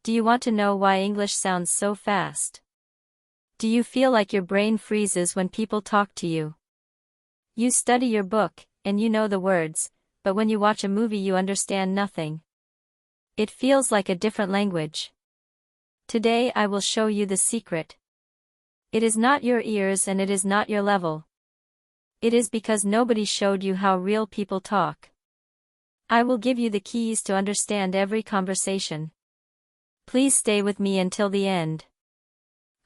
Do you want to know why English sounds so fast? Do you feel like your brain freezes when people talk to you? You study your book, and you know the words, but when you watch a movie you understand nothing. It feels like a different language. Today I will show you the secret. It is not your ears and it is not your level. It is because nobody showed you how real people talk. I will give you the keys to understand every conversation. Please stay with me until the end.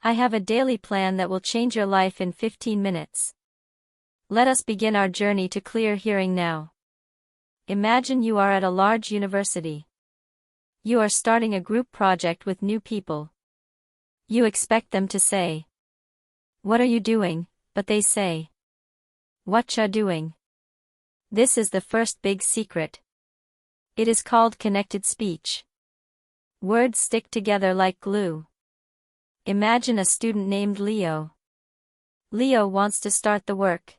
I have a daily plan that will change your life in 15 minutes. Let us begin our journey to clear hearing now. Imagine you are at a large university. You are starting a group project with new people. You expect them to say, "What are you doing?" But they say, "Whatcha doing?" This is the first big secret. It is called connected speech. Words stick together like glue. Imagine a student named Leo. Leo wants to start the work.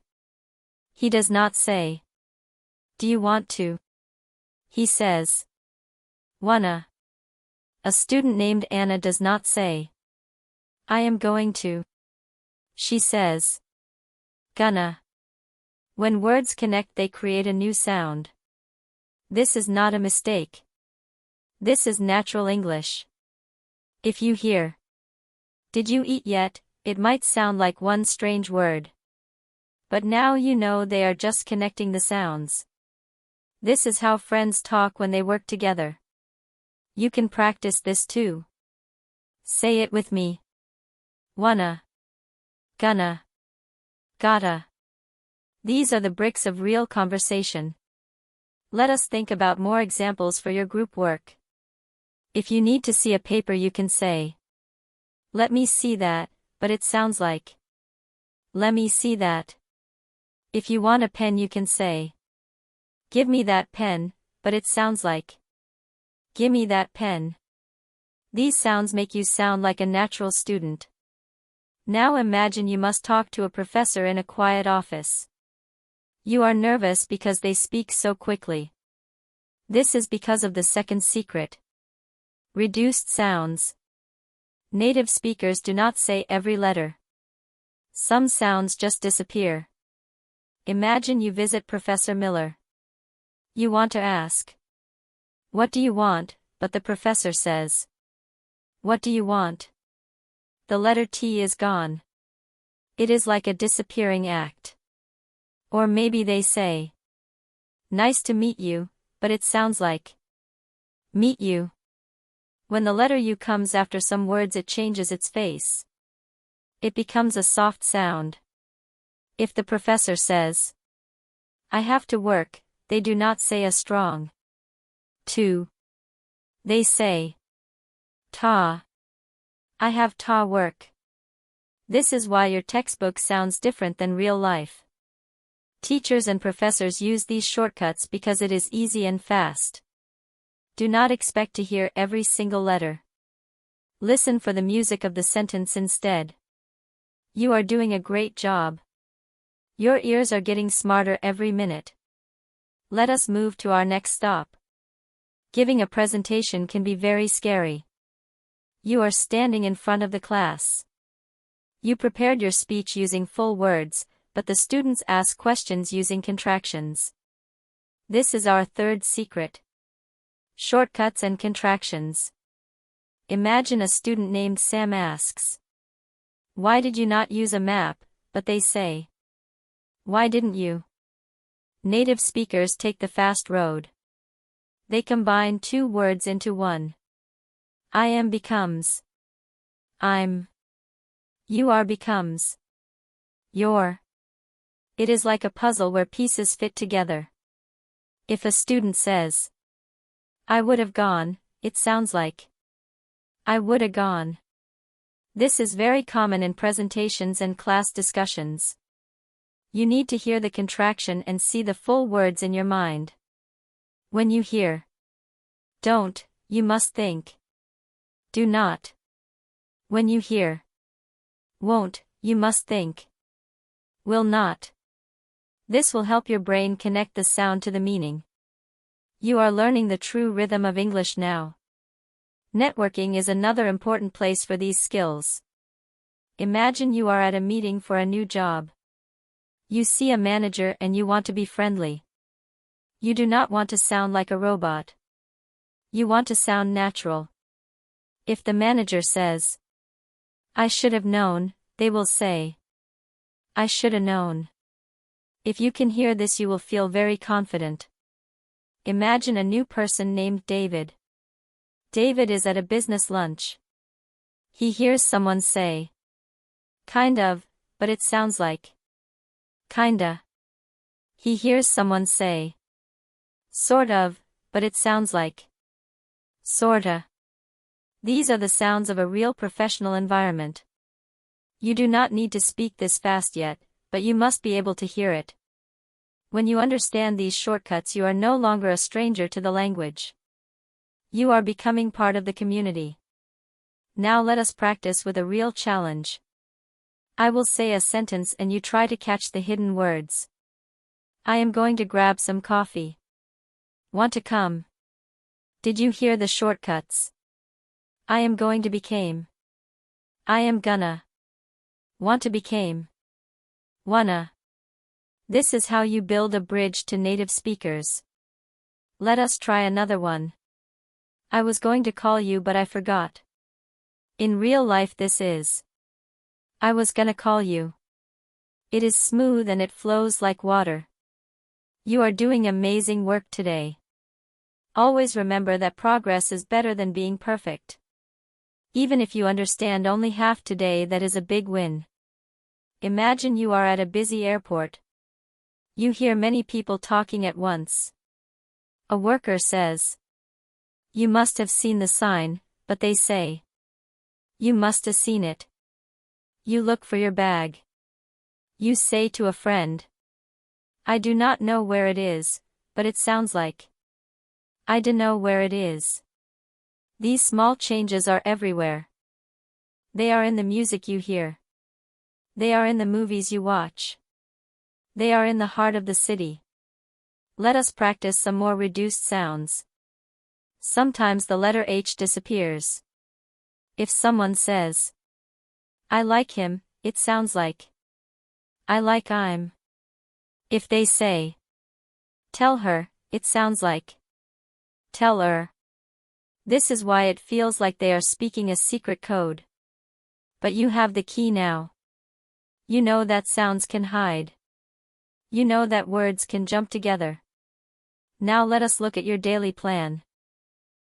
He does not say, "Do you want to?" He says, "Wanna." A student named Anna does not say, "I am going to." She says, "Gonna." When words connect they create a new sound. This is not a mistake. This is natural English. If you hear, "Did you eat yet?" it might sound like one strange word. But now you know they are just connecting the sounds. This is how friends talk when they work together. You can practice this too. Say it with me. Wanna. Gonna. Gotta. These are the bricks of real conversation. Let us think about more examples for your group work. If you need to see a paper you can say, "Let me see that," but it sounds like, "Let me see that." If you want a pen you can say, "Give me that pen," but it sounds like, "Gimme that pen." These sounds make you sound like a natural student. Now imagine you must talk to a professor in a quiet office. You are nervous because they speak so quickly. This is because of the second secret. Reduced sounds. Native speakers do not say every letter. Some sounds just disappear. Imagine you visit Professor Miller. You want to ask, "What do you want?" but the professor says, "What do you want?" The letter T is gone. It is like a disappearing act. Or maybe they say, "Nice to meet you," but it sounds like, "Meet you." When the letter U comes after some words it changes its face. It becomes a soft sound. If the professor says, "I have to work," they do not say a strong to. They say, "Ta. I have ta work." This is why your textbook sounds different than real life. Teachers and professors use these shortcuts because it is easy and fast. Do not expect to hear every single letter. Listen for the music of the sentence instead. You are doing a great job. Your ears are getting smarter every minute. Let us move to our next stop. Giving a presentation can be very scary. You are standing in front of the class. You prepared your speech using full words, but the students ask questions using contractions. This is our third secret. Shortcuts and contractions. Imagine a student named Sam asks, "Why did you not use a map?" but they say, "Why didn't you?" Native speakers take the fast road. They combine two words into one. I am becomes I'm. You are becomes your. It is like a puzzle where pieces fit together. If a student says, "I would have gone," it sounds like, "I would have gone." This is very common in presentations and class discussions. You need to hear the contraction and see the full words in your mind. When you hear don't, you must think do not. When you hear won't, you must think will not. This will help your brain connect the sound to the meaning. You are learning the true rhythm of English now. Networking is another important place for these skills. Imagine you are at a meeting for a new job. You see a manager and you want to be friendly. You do not want to sound like a robot. You want to sound natural. If the manager says, "I should have known," they will say, "I should have known." If you can hear this, you will feel very confident. Imagine a new person named David. David is at a business lunch. He hears someone say, "Kind of, but it sounds like kinda." He hears someone say, "Sort of, but it sounds like sorta." These are the sounds of a real professional environment. You do not need to speak this fast yet, but you must be able to hear it. When you understand these shortcuts, you are no longer a stranger to the language. You are becoming part of the community. Now let us practice with a real challenge. I will say a sentence and you try to catch the hidden words. I am going to grab some coffee. Want to come? Did you hear the shortcuts? I am going to became. I am gonna. Want to became. Wanna. This is how you build a bridge to native speakers. Let us try another one. I was going to call you but I forgot. In real life this is I was gonna call you. It is smooth and it flows like water. You are doing amazing work today. Always remember that progress is better than being perfect. Even if you understand only half today, that is a big win. Imagine you are at a busy airport. You hear many people talking at once. A worker says, "You must have seen the sign," but they say, "You must have seen it." You look for your bag. You say to a friend, "I do not know where it is," but it sounds like I do know where it is. These small changes are everywhere. They are in the music you hear. They are in the movies you watch. They are in the heart of the city. Let us practice some more reduced sounds. Sometimes the letter H disappears. If someone says, "I like him," it sounds like I like I'm. If they say, "Tell her," it sounds like tell her. This is why it feels like they are speaking a secret code. But you have the key now. You know that sounds can hide. You know that words can jump together. Now let us look at your daily plan.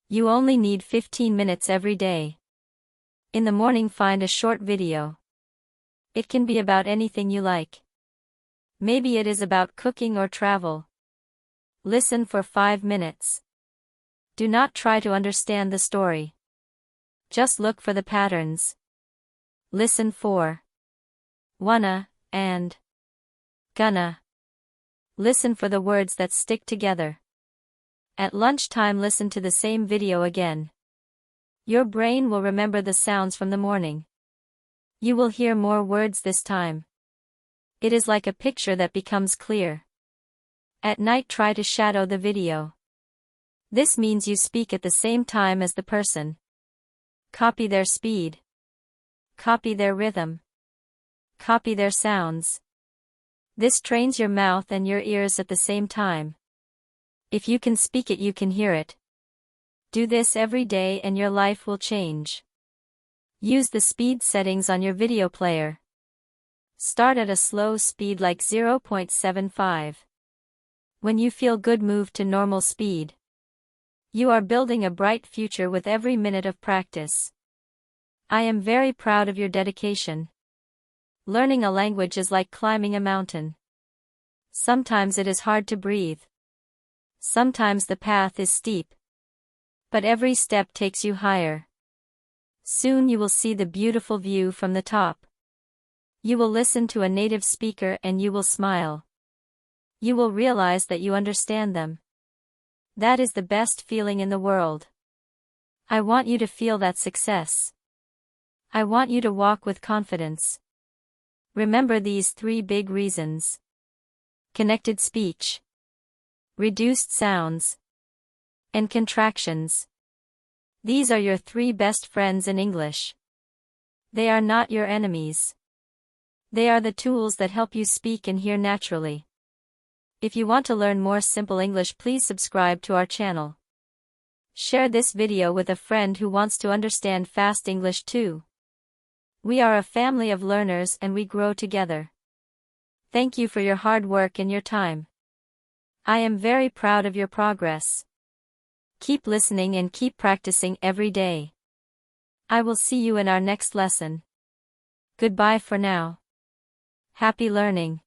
You only need 15 minutes every day. In the morning, find a short video. It can be about anything you like. Maybe it is about cooking or travel. Listen for 5 minutes. Do not try to understand the story. Just look for the patterns. Listen for wanna and gonna. Listen for the words that stick together. At lunchtime, listen to the same video again. Your brain will remember the sounds from the morning. You will hear more words this time. It is like a picture that becomes clear. At night, try to shadow the video. This means you speak at the same time as the person. Copy their speed. Copy their rhythm. Copy their sounds. This trains your mouth and your ears at the same time. If you can speak it, you can hear it. Do this every day and your life will change. Use the speed settings on your video player. Start at a slow speed like 0.75. When you feel good, move to normal speed. You are building a bright future with every minute of practice. I am very proud of your dedication. Learning a language is like climbing a mountain. Sometimes it is hard to breathe. Sometimes the path is steep. But every step takes you higher. Soon you will see the beautiful view from the top. You will listen to a native speaker and you will smile. You will realize that you understand them. That is the best feeling in the world. I want you to feel that success. I want you to walk with confidence. Remember these 3 big reasons: connected speech, reduced sounds, and contractions. These are your 3 best friends in English. They are not your enemies. They are the tools that help you speak and hear naturally. If you want to learn more simple English, please subscribe to our channel. Share this video with a friend who wants to understand fast English too. We are a family of learners and we grow together. Thank you for your hard work and your time. I am very proud of your progress. Keep listening and keep practicing every day. I will see you in our next lesson. Goodbye for now. Happy learning.